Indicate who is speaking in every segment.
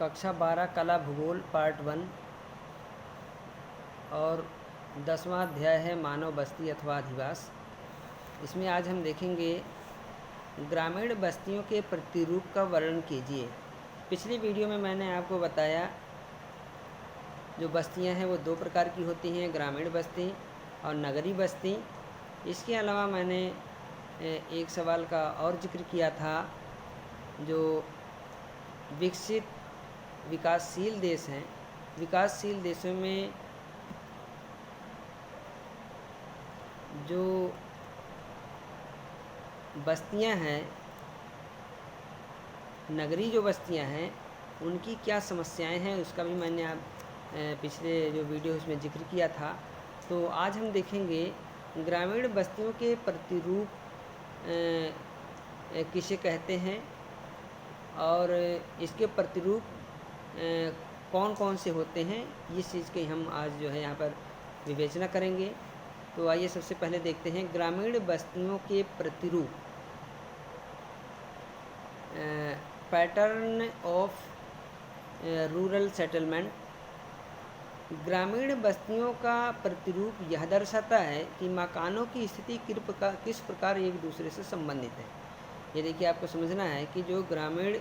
Speaker 1: कक्षा 12 कला भूगोल पार्ट 1 और 10वां अध्याय है मानव बस्ती अथवा अधिवास। इसमें आज हम देखेंगे ग्रामीण बस्तियों के प्रतिरूप का वर्णन कीजिए। पिछली वीडियो में मैंने आपको बताया जो बस्तियां हैं वो दो प्रकार की होती हैं, ग्रामीण बस्ती और नगरीय बस्ती। इसके अलावा मैंने एक सवाल का और जिक्र किया था, जो विकसित विकासशील देश हैं, विकासशील देशों में जो बस्तियां हैं, नगरीय जो बस्तियां हैं, उनकी क्या समस्याएं हैं, उसका भी मैंने आप पिछले जो वीडियो उसमें जिक्र किया था। तो आज हम देखेंगे ग्रामीण बस्तियों के प्रतिरूप किसे कहते हैं और इसके प्रतिरूप कौन कौन से होते हैं, इस चीज़ की हम आज जो है यहाँ पर विवेचना करेंगे। तो आइए सबसे पहले देखते हैं ग्रामीण बस्तियों के प्रतिरूप। Pattern of rural settlement. ग्रामीण बस्तियों का प्रतिरूप यह दर्शाता है कि मकानों की स्थिति किस प्रकार एक दूसरे से संबंधित है। ये देखिए, आपको समझना है कि जो ग्रामीण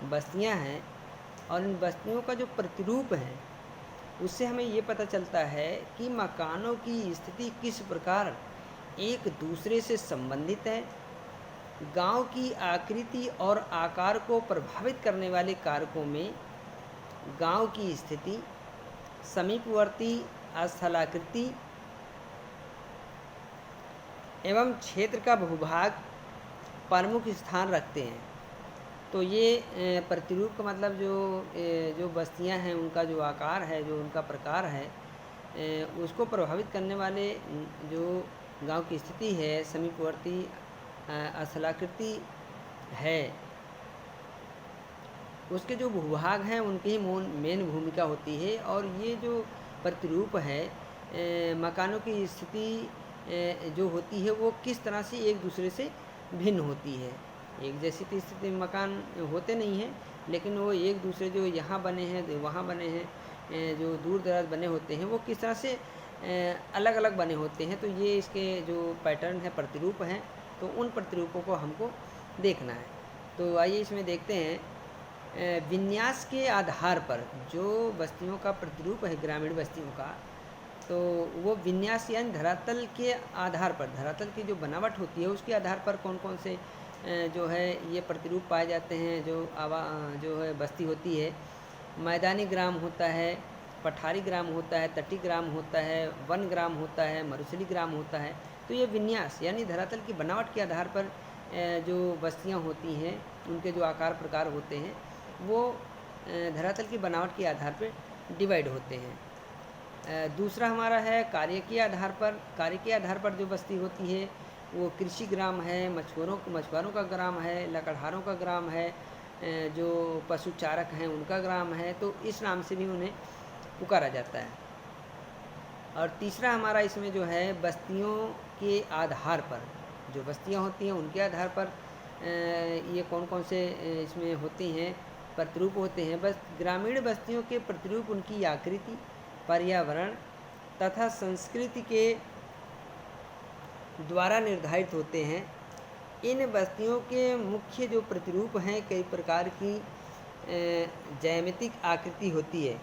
Speaker 1: बस्तियां हैं और इन बस्तियों का जो प्रतिरूप है, उससे हमें ये पता चलता है कि मकानों की स्थिति किस प्रकार एक दूसरे से संबंधित है। गांव की आकृति और आकार को प्रभावित करने वाले कारकों में गांव की स्थिति, समीपवर्ती स्थलाकृति एवं क्षेत्र का भूभाग प्रमुख स्थान रखते हैं। तो ये प्रतिरूप का मतलब जो बस्तियां हैं, उनका जो आकार है, जो उनका प्रकार है, उसको प्रभावित करने वाले जो गांव की स्थिति है, समीपवर्ती स्थलाकृति है, उसके जो भूभाग हैं उनकी ही मेन भूमिका होती है। और ये जो प्रतिरूप है, मकानों की स्थिति जो होती है वो किस तरह से एक दूसरे से भिन्न होती है। एक जैसी तो स्थिति में मकान होते नहीं हैं, लेकिन वो एक दूसरे जो यहाँ बने हैं, वहाँ बने हैं, जो दूर दराज बने होते हैं, वो किस तरह से अलग अलग बने होते हैं। तो ये इसके जो पैटर्न है, प्रतिरूप हैं, तो उन प्रतिरूपों को हमको देखना है। तो आइए इसमें देखते हैं। विन्यास के आधार पर जो बस्तियों का प्रतिरूप है, ग्रामीण बस्तियों का, तो वो विन्यास यानी धरातल के आधार पर, धरातल की जो बनावट होती है उसके आधार पर कौन कौन से जो है ये प्रतिरूप पाए जाते हैं। जो है बस्ती होती है, मैदानी ग्राम होता है, पठारी ग्राम होता है, तटी ग्राम होता है, वन ग्राम होता है, मरुस्थली ग्राम होता है। तो ये विन्यास यानी धरातल की बनावट के आधार पर जो बस्तियां होती हैं, उनके जो आकार प्रकार होते हैं, वो धरातल की बनावट के आधार पर डिवाइड होते हैं। दूसरा हमारा है कार्य के आधार पर। कार्य के आधार पर जो बस्ती होती है वो कृषि ग्राम है, मछुआरों का ग्राम है, लकड़हारों का ग्राम है, जो पशु चारक हैं उनका ग्राम है। तो इस नाम से भी उन्हें पुकारा जाता है। और तीसरा हमारा इसमें जो है बस्तियों के आधार पर, जो बस्तियां होती हैं उनके आधार पर ये कौन कौन से इसमें होती हैं, प्रतिरूप होते हैं। बस ग्रामीण बस्तियों के प्रतिरूप उनकी आकृति, पर्यावरण तथा संस्कृति के द्वारा निर्धारित होते हैं। इन बस्तियों के मुख्य जो प्रतिरूप हैं, कई प्रकार की ज्यामितिक आकृति होती है।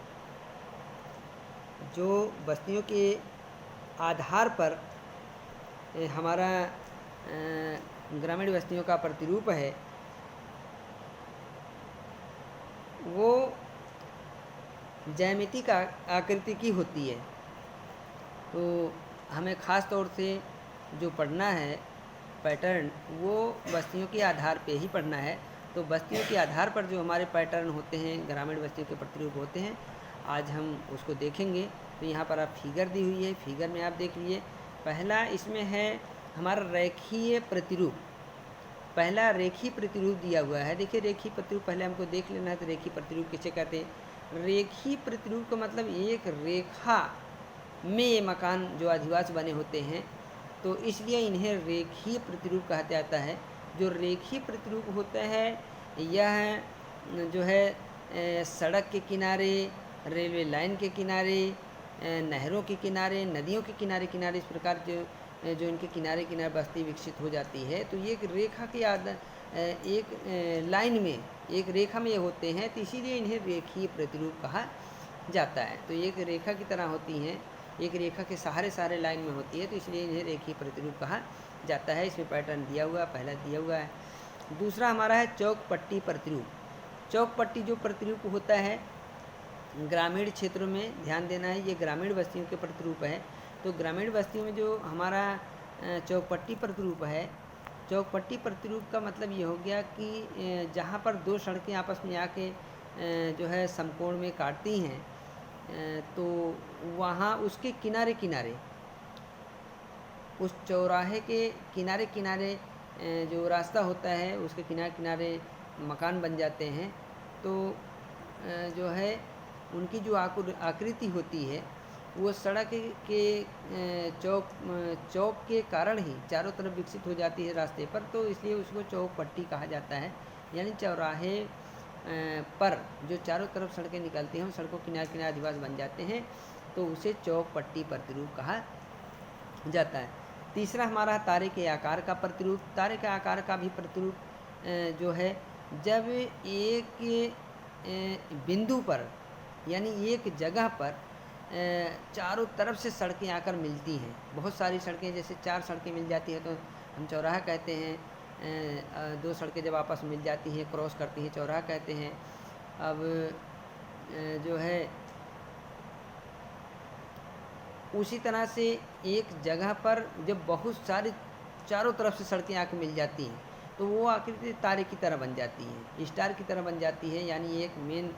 Speaker 1: जो बस्तियों के आधार पर हमारा ग्रामीण बस्तियों का प्रतिरूप है, वो ज्यामितिक आकृति की होती है। तो हमें ख़ास तौर से जो पढ़ना है पैटर्न, वो बस्तियों के आधार पे ही पढ़ना है। तो बस्तियों के आधार पर जो हमारे पैटर्न होते हैं, ग्रामीण बस्तियों के प्रतिरूप होते हैं, आज हम उसको देखेंगे। तो यहाँ पर आप फिगर दी हुई है, फिगर में आप देख लीजिए। पहला इसमें है हमारा रेखीय प्रतिरूप। पहला रेखीय प्रतिरूप दिया हुआ है। देखिए, रेखीय प्रतिरूप पहले हमको देख लेना है। तो रेखीय प्रतिरूप किसे कहते हैं? रेखीय प्रतिरूप का मतलब एक रेखा में ये मकान जो अधिवास बने होते हैं, तो इसलिए इन्हें रेखीय प्रतिरूप कहा जाता है। जो रेखीय प्रतिरूप होता है, यह जो है सड़क के किनारे, रेलवे लाइन के किनारे, नहरों के किनारे, नदियों के किनारे किनारे इस प्रकार जो इनके किनारे किनारे बस्ती विकसित हो जाती है। तो ये एक रेखा की एक लाइन में, एक रेखा में ये होते हैं, तो इसीलिए इन्हें रेखीय प्रतिरूप कहा जाता है। तो एक रेखा की तरह होती हैं, एक रेखा के सहारे सहारे लाइन में होती है, तो इसलिए इन्हें रेखीय प्रतिरूप कहा जाता है। इसमें पैटर्न दिया हुआ, पहला दिया हुआ है। दूसरा हमारा है चौक पट्टी प्रतिरूप। चौक पट्टी जो प्रतिरूप होता है ग्रामीण क्षेत्रों में, ध्यान देना है, ये ग्रामीण बस्तियों के प्रतिरूप है। तो ग्रामीण बस्तियों में जो हमारा चौकपट्टी प्रतिरूप है, चौकपट्टी प्रतिरूप का मतलब ये हो गया कि जहाँ पर दो सड़कें आपस में आके जो है समकोण में काटती हैं, तो वहाँ उसके किनारे किनारे, उस चौराहे के किनारे किनारे जो रास्ता होता है उसके किनारे किनारे मकान बन जाते हैं। तो जो है उनकी जो आकृति होती है वो सड़क के चौक के कारण ही चारों तरफ विकसित हो जाती है रास्ते पर, तो इसलिए उसको चौक पट्टी कहा जाता है। यानी चौराहे पर जो चारों तरफ सड़कें निकलती हैं, उन सड़कों किनारे किनारे आदिवास बन जाते हैं, तो उसे चौक पट्टी प्रतिरूप कहा जाता है। तीसरा हमारा तारे के आकार का प्रतिरूप। तारे के आकार का भी प्रतिरूप जो है, जब एक बिंदु पर यानी एक जगह पर चारों तरफ से सड़कें आकर मिलती हैं, बहुत सारी सड़कें, जैसे 4 सड़कें मिल जाती हैं तो हम चौराहा कहते हैं। 2 सड़कें जब आपस में मिल जाती हैं, क्रॉस करती हैं, चौराहा कहते हैं। अब जो है उसी तरह से एक जगह पर जब बहुत सारी चारों तरफ से सड़कें आकर मिल जाती हैं, तो वो आकृति तारे की तरह बन जाती है, स्टार की तरह बन जाती है। यानी एक मेन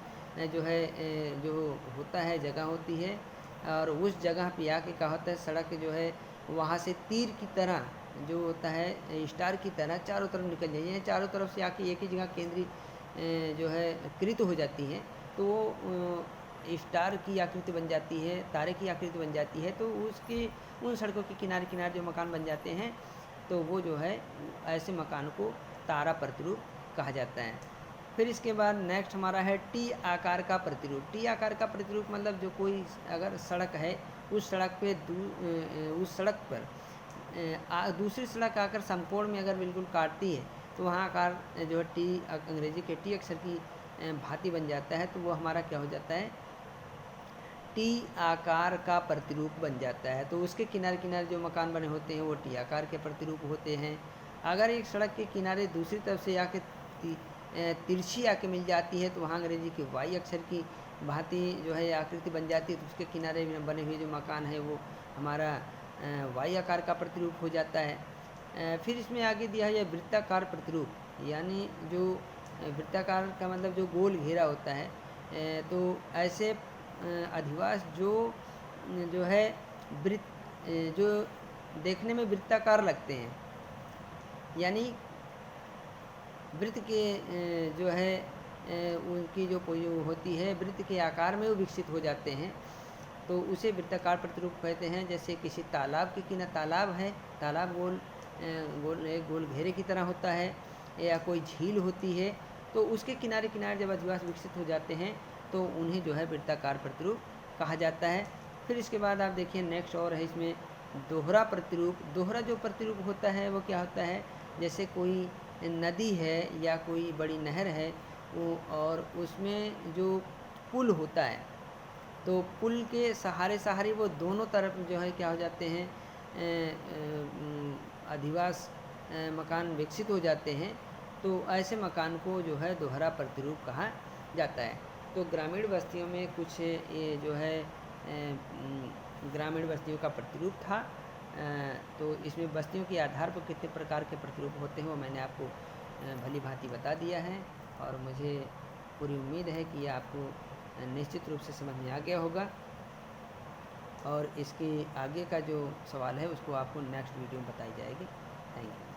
Speaker 1: जो है जो होता है जगह होती है, और उस जगह पे आके क्या होता है, सड़क जो है वहाँ से तीर की तरह जो होता है, स्टार की तरह चारों तरफ निकल जाती है, चारों तरफ से आके एक ही जगह केंद्रित जो है कृत हो जाती हैं, तो वो स्टार की आकृति बन जाती है, तारे की आकृति बन जाती है। तो उसके उन सड़कों के किनारे किनारे जो मकान बन जाते हैं, तो वो जो है ऐसे मकान को तारा प्रतिरूप कहा जाता है। फिर इसके बाद नेक्स्ट हमारा है टी आकार का प्रतिरूप। टी आकार का प्रतिरूप मतलब जो कोई अगर सड़क है, उस सड़क पे उस सड़क पर दूसरी सड़क आकर समकोण में अगर बिल्कुल काटती है, तो वहाँ आकार जो है टी, अंग्रेजी के टी अक्षर की भांति बन जाता है, तो वो हमारा क्या हो जाता है, टी आकार का प्रतिरूप बन जाता है। तो उसके किनारे किनारे जो मकान बने होते हैं वो टी आकार के प्रतिरूप होते हैं। अगर एक सड़क के किनारे दूसरी तरफ से आके तिरछी आके मिल जाती है, तो वहाँ अंग्रेजी के वाई अक्षर की भांति जो है आकृति बन जाती है, तो उसके किनारे में बने हुए जो मकान है वो हमारा वाई आकार का प्रतिरूप हो जाता है। फिर इसमें आगे दिया है यह वृत्ताकार प्रतिरूप, यानी जो वृत्ताकार का मतलब जो गोल घेरा होता है, तो ऐसे अधिवास जो है वृत्त जो देखने में वृत्ताकार लगते हैं, यानी वृत्त के जो है उनकी जो कोई होती है वृत्त के आकार में वो विकसित हो जाते हैं, तो उसे वृत्ताकार प्रतिरूप कहते हैं। जैसे किसी तालाब के किनारे, तालाब है, तालाब गोल घेरे की तरह होता है, या कोई झील होती है, तो उसके किनारे किनारे जब अधिवास विकसित हो जाते हैं, तो उन्हें जो है वृत्ताकार प्रतिरूप कहा जाता है। फिर इसके बाद आप देखिए नेक्स्ट और है इसमें दोहरा प्रतिरूप। दोहरा जो प्रतिरूप होता है वो क्या होता है, जैसे कोई नदी है या कोई बड़ी नहर है वो, और उसमें जो पुल होता है, तो पुल के सहारे सहारे वो दोनों तरफ जो है क्या हो जाते हैं, अधिवास मकान विकसित हो जाते हैं, तो ऐसे मकान को जो है दोहरा प्रतिरूप कहा जाता है। तो ग्रामीण बस्तियों में कुछ ये जो है ग्रामीण बस्तियों का प्रतिरूप था। तो इसमें बस्तियों के आधार पर कितने प्रकार के प्रतिरूप होते हैं वो मैंने आपको भली भांति बता दिया है, और मुझे पूरी उम्मीद है कि आपको निश्चित रूप से समझ में आ गया होगा, और इसके आगे का जो सवाल है उसको आपको नेक्स्ट वीडियो में बताई जाएगी। Thank you.